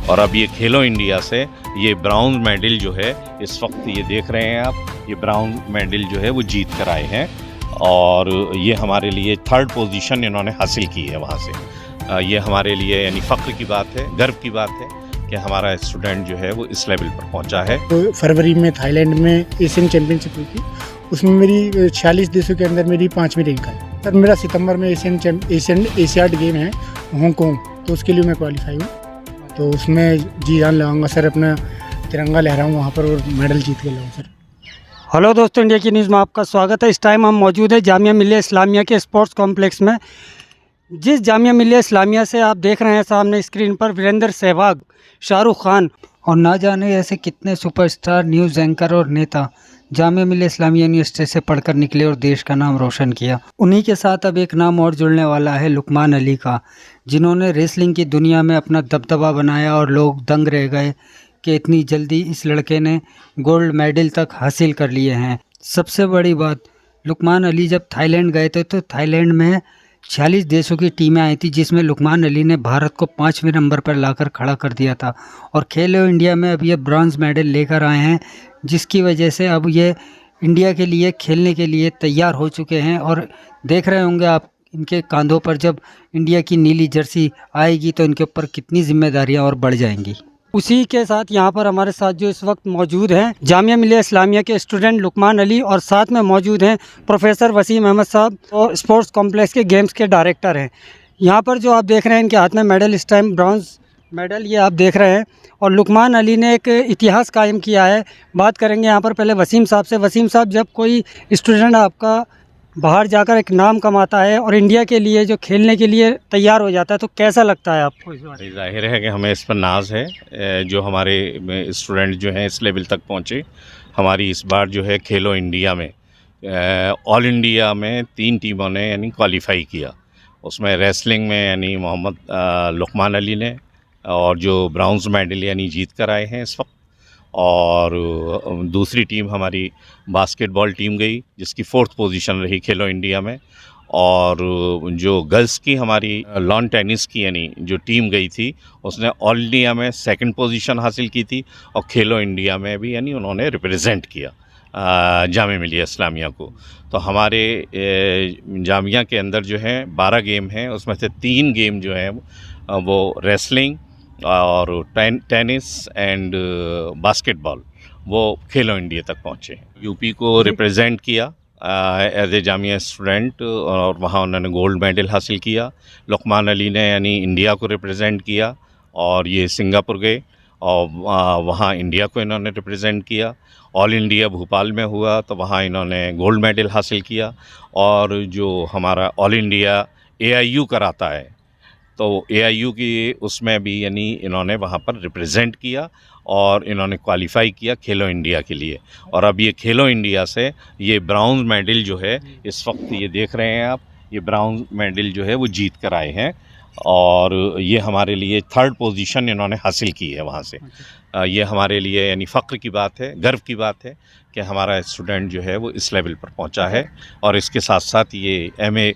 और अब ये खेलो इंडिया से ये ब्राउन मेडल जो है इस वक्त ये देख रहे हैं आप, ये ब्राउन मेडल जो है वो जीत कर आए हैं और ये हमारे लिए 3rd पोजीशन इन्होंने हासिल की है वहाँ से। ये हमारे लिए यानी फ़ख्र की बात है, गर्व की बात है कि हमारा स्टूडेंट जो है वो इस लेवल पर पहुँचा है। तो फरवरी में थाईलैंड में एशियन चैम्पियनशिप हुई थी, उसमें मेरी 46 देशों के अंदर मेरी 5वीं रैंक आई। सर मेरा सितंबर में एशियाड गेम है हांगकांग, तो उसके लिए मैं क्वालिफाई हूँ, तो उसमें जी जान लगाऊंगा सर, अपना तिरंगा लहराऊँ वहाँ पर और मेडल जीत के लाऊँ सर। हेलो दोस्तों, इंडिया की न्यूज़ में आपका स्वागत है। इस टाइम हम मौजूद है जामिया मिल्लिया इस्लामिया के स्पोर्ट्स कॉम्प्लेक्स में। जिस जामिया मिल्लिया इस्लामिया से आप देख रहे हैं सामने स्क्रीन पर वीरेंद्र सहवाग, शाहरुख खान और ना जाने ऐसे कितने सुपरस्टार न्यूज़ एंकर और नेता जामिया मिल्लिया इस्लामिया यूनिवर्सिटी से पढ़कर निकले और देश का नाम रोशन किया। उन्हीं के साथ अब एक नाम और जुड़ने वाला है लुकमान अली का, जिन्होंने रेसलिंग की दुनिया में अपना दबदबा बनाया और लोग दंग रह गए कि इतनी जल्दी इस लड़के ने गोल्ड मेडल तक हासिल कर लिए हैं। सबसे बड़ी बात, लुकमान अली जब थाईलैंड गए थे तो थाईलैंड में 46 देशों की टीमें आई थी, जिसमें लुकमान अली ने भारत को 5वें नंबर पर लाकर खड़ा कर दिया था और खेलो इंडिया में अब ये ब्रॉन्ज़ मेडल लेकर आए हैं, जिसकी वजह से अब ये इंडिया के लिए खेलने के लिए तैयार हो चुके हैं। और देख रहे होंगे आप इनके कंधों पर जब इंडिया की नीली जर्सी आएगी तो इनके ऊपर कितनी जिम्मेदारियां और बढ़ जाएंगी। उसी के साथ यहाँ पर हमारे साथ जो इस वक्त मौजूद हैं जामिया मिल्लिया इस्लामिया के स्टूडेंट लुकमान अली, और साथ में मौजूद हैं प्रोफेसर वसीम अहमद साहब और स्पोर्ट्स कॉम्प्लेक्स के गेम्स के डायरेक्टर हैं। यहाँ पर जो आप देख रहे हैं इनके हाथ में मेडल, इस टाइम ब्रॉन्ज मेडल ये आप देख रहे हैं, और लुकमान अली ने एक इतिहास कायम किया है। बात करेंगे यहाँ पर पहले वसीम साहब से। वसीम साहब, जब कोई स्टूडेंट आपका बाहर जाकर एक नाम कमाता है और इंडिया के लिए जो खेलने के लिए तैयार हो जाता है तो कैसा लगता है आपको? जाहिर है कि हमें इस पर नाज है जो हमारे स्टूडेंट जो हैं इस लेवल तक पहुँचे। हमारी इस बार जो है खेलो इंडिया में ऑल इंडिया में 3 टीमों ने यानी क्वालिफाई किया। उसमें रेसलिंग में यानी मोहम्मद लुकमान अली ने और जो ब्राउन्स मेडल यानी जीत कर आए हैं इस वक्त, और दूसरी टीम हमारी बास्केटबॉल टीम गई जिसकी 4th पोजीशन रही खेलो इंडिया में, और जो गर्ल्स की हमारी लॉन टेनिस की यानी जो टीम गई थी उसने ऑल इंडिया में 2nd पोजीशन हासिल की थी, और खेलो इंडिया में भी यानी उन्होंने रिप्रेजेंट किया जामिया मिल्लिया इस्लामिया को। तो हमारे जामिया के अंदर जो है 12 गेम हैं, उसमें से 3 गेम जो हैं वो रेसलिंग और टेनिस एंड बास्केटबॉल वो खेलो इंडिया तक पहुँचे। यूपी को रिप्रेजेंट किया एज ए जामिया स्टूडेंट और वहाँ उन्होंने गोल्ड मेडल हासिल किया। लुकमान अली ने यानी इंडिया को रिप्रेजेंट किया और ये सिंगापुर गए और वहाँ इंडिया को इन्होंने रिप्रेजेंट किया। ऑल इंडिया भोपाल में हुआ तो वहाँ इन्होंने गोल्ड मेडल हासिल किया, और जो हमारा ऑल इंडिया AIU कराता है तो AIU की उसमें भी यानी इन्होंने वहाँ पर रिप्रेजेंट किया और इन्होंने क्वालिफाई किया खेलो इंडिया के लिए। और अब ये खेलो इंडिया से ये ब्राउन मेडल जो है इस वक्त ये देख रहे हैं आप, ये ब्राउन मेडल जो है वो जीत कर आए हैं और ये हमारे लिए 3rd पोजीशन इन्होंने हासिल की है वहाँ से। ये हमारे लिए यानी फ़ख्र की बात है, गर्व की बात है कि हमारा स्टूडेंट जो है वो इस लेवल पर पहुँचा है, और इसके साथ साथ ये MA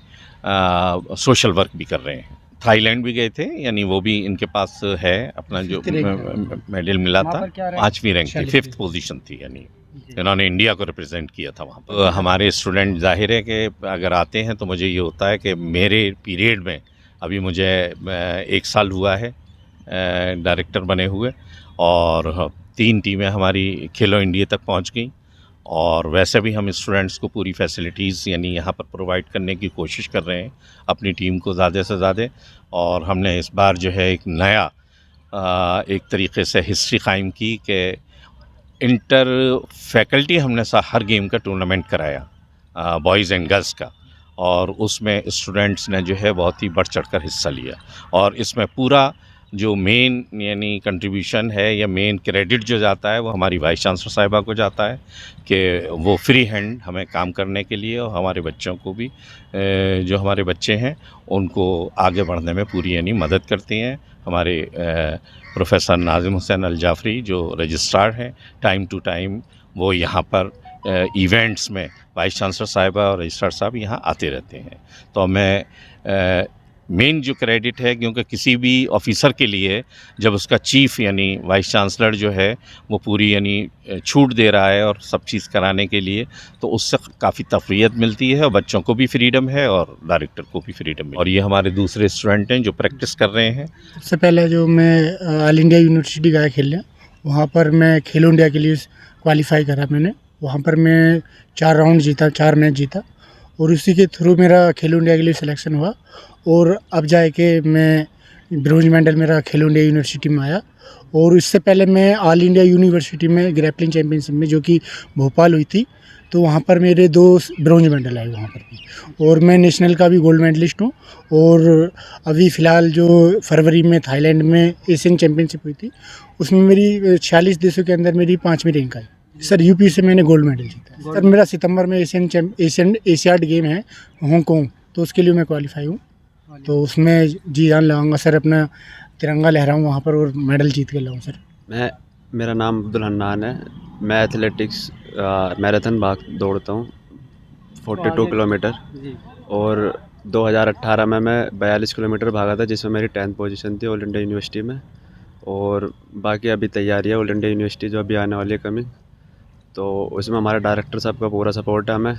सोशल वर्क भी कर रहे हैं। थाईलैंड भी गए थे, यानी वो भी इनके पास है अपना जो मेडल मिला था, 5वीं रैंक थी, 5th पोजीशन थी, यानी इन्होंने इंडिया को रिप्रेजेंट किया था वहाँ पर। हमारे स्टूडेंट जाहिर है कि अगर आते हैं तो मुझे ये होता है कि मेरे पीरियड में अभी मुझे 1 साल हुआ है डायरेक्टर बने हुए, और 3 टीमें हमारी खेलो इंडिया तक पहुँच गई, और वैसे भी हम स्टूडेंट्स को पूरी फैसिलिटीज़ यानी यहाँ पर प्रोवाइड करने की कोशिश कर रहे हैं अपनी टीम को ज़्यादा से ज़्यादा। और हमने इस बार जो है एक नया एक तरीक़े से हिस्ट्री कायम की कि इंटर फैकल्टी हमने हर गेम का टूर्नामेंट कराया बॉयज़ एंड गर्ल्स का, और उसमें स्टूडेंट्स ने जो है बहुत ही बढ़ चढ़कर हिस्सा लिया, और इसमें पूरा जो मेन यानी कंट्रीब्यूशन है या मेन क्रेडिट जो जाता है वो हमारी वाइस चांसलर साहिबा को जाता है कि वो फ्री हैंड हमें काम करने के लिए, और हमारे बच्चों को भी जो हमारे बच्चे हैं उनको आगे बढ़ने में पूरी यानी मदद करती हैं। हमारे प्रोफेसर नाजिम हुसैन अल जाफरी जो रजिस्ट्रार हैं, टाइम टू टाइम वो यहाँ पर इवेंट्स में वाइस चांसलर साहिबा और रजिस्ट्रार साहब यहाँ आते रहते हैं। तो मैं मेन जो क्रेडिट है, क्योंकि किसी भी ऑफिसर के लिए जब उसका चीफ यानी वाइस चांसलर जो है वो पूरी यानी छूट दे रहा है और सब चीज़ कराने के लिए, तो उससे काफ़ी तफरीयत मिलती है और बच्चों को भी फ्रीडम है और डायरेक्टर को भी फ्रीडम है। और ये हमारे दूसरे स्टूडेंट हैं जो प्रैक्टिस कर रहे हैं। सबसे पहले जो मैं ऑल इंडिया यूनिवर्सिटी गया खेलने, वहाँ पर मैं खेलो इंडिया के लिए क्वालिफाई करा मैंने। वहाँ पर मैं 4 राउंड जीता, 4 मैच जीता और उसी के थ्रू मेरा खेलो इंडिया के लिए सिलेक्शन हुआ और अब जाके मैं ब्रोंज मेडल मेरा खेलो इंडिया यूनिवर्सिटी में आया। और इससे पहले मैं ऑल इंडिया यूनिवर्सिटी में ग्रैपलिंग चैम्पियनशिप में जो कि भोपाल हुई थी, तो वहाँ पर मेरे 2 ब्रोंज मेडल आए वहाँ पर भी। और मैं नेशनल का भी गोल्ड मेडलिस्ट हूँ। और अभी फ़िलहाल जो फरवरी में थाईलैंड में एशियन चैम्पियनशिप हुई थी, उसमें मेरी 46 देशों के अंदर मेरी 5वीं रैंक आई। सर यूपी से मैंने गोल्ड मेडल जीता। सर मेरा सितंबर में एशियन एशियाड गेम है हांगकॉन्ग, तो उसके लिए मैं क्वालिफाई हूँ। तो उसमें जी जान लगाऊंगा सर, अपना तिरंगा लहराऊँ वहाँ पर और मेडल जीत के लाऊँ सर। मेरा नाम अब्दुल हन्नान है। मैं एथलेटिक्स मैराथन भाग दौड़ता हूँ 42 किलोमीटर और 2018 में मैं 42 किलोमीटर भागा था, जिसमें मेरी 10th पोजीशन थी ऑल इंडिया यूनिवर्सिटी में। और बाकी अभी तैयारी है ऑल इंडिया यूनिवर्सिटी जो अभी आने वाली है कमिंग, तो उसमें हमारे डायरेक्टर साहब का पूरा सपोर्ट है हमें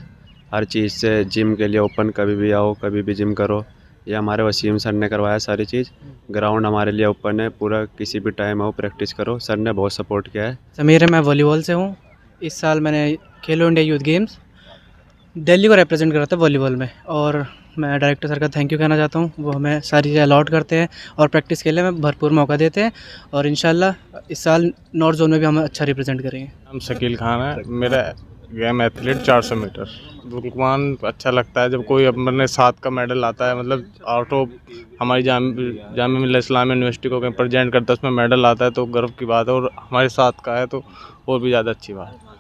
हर चीज़ से। जिम के लिए ओपन, कभी भी आओ कभी भी जिम करो, ये हमारे वसीम सर ने करवाया सारी चीज़। ग्राउंड हमारे लिए ओपन है पूरा, किसी भी टाइम आओ प्रैक्टिस करो, सर ने बहुत सपोर्ट किया है। समीर है, मैं वॉलीबॉल से हूँ। इस साल मैंने खेलो इंडिया यूथ गेम्स दिल्ली को रिप्रेजेंट करा था वॉलीबॉल में, और मैं डायरेक्टर सर का थैंक यू कहना चाहता हूँ। वो हमें सारी चीज़ें अलॉट करते हैं और प्रैक्टिस के लिए हमें भरपूर मौका देते हैं, और इंशाल्लाह इस साल नॉर्थ जोन में भी हम अच्छा रिप्रेजेंट करेंगे। नाम शकील खान है। मेरा गेम एथलीट 400 मीटर। रुकमान अच्छा लगता है जब कोई अपने साथ का मेडल आता है, मतलब आउट ऑफ हमारी जामिया मिल्लिया इस्लामिया यूनिवर्सिटी को कहीं प्रेजेंट करता है, उसमें मेडल आता है तो गर्व की बात है, और हमारे साथ का है तो और भी ज़्यादा अच्छी बात है।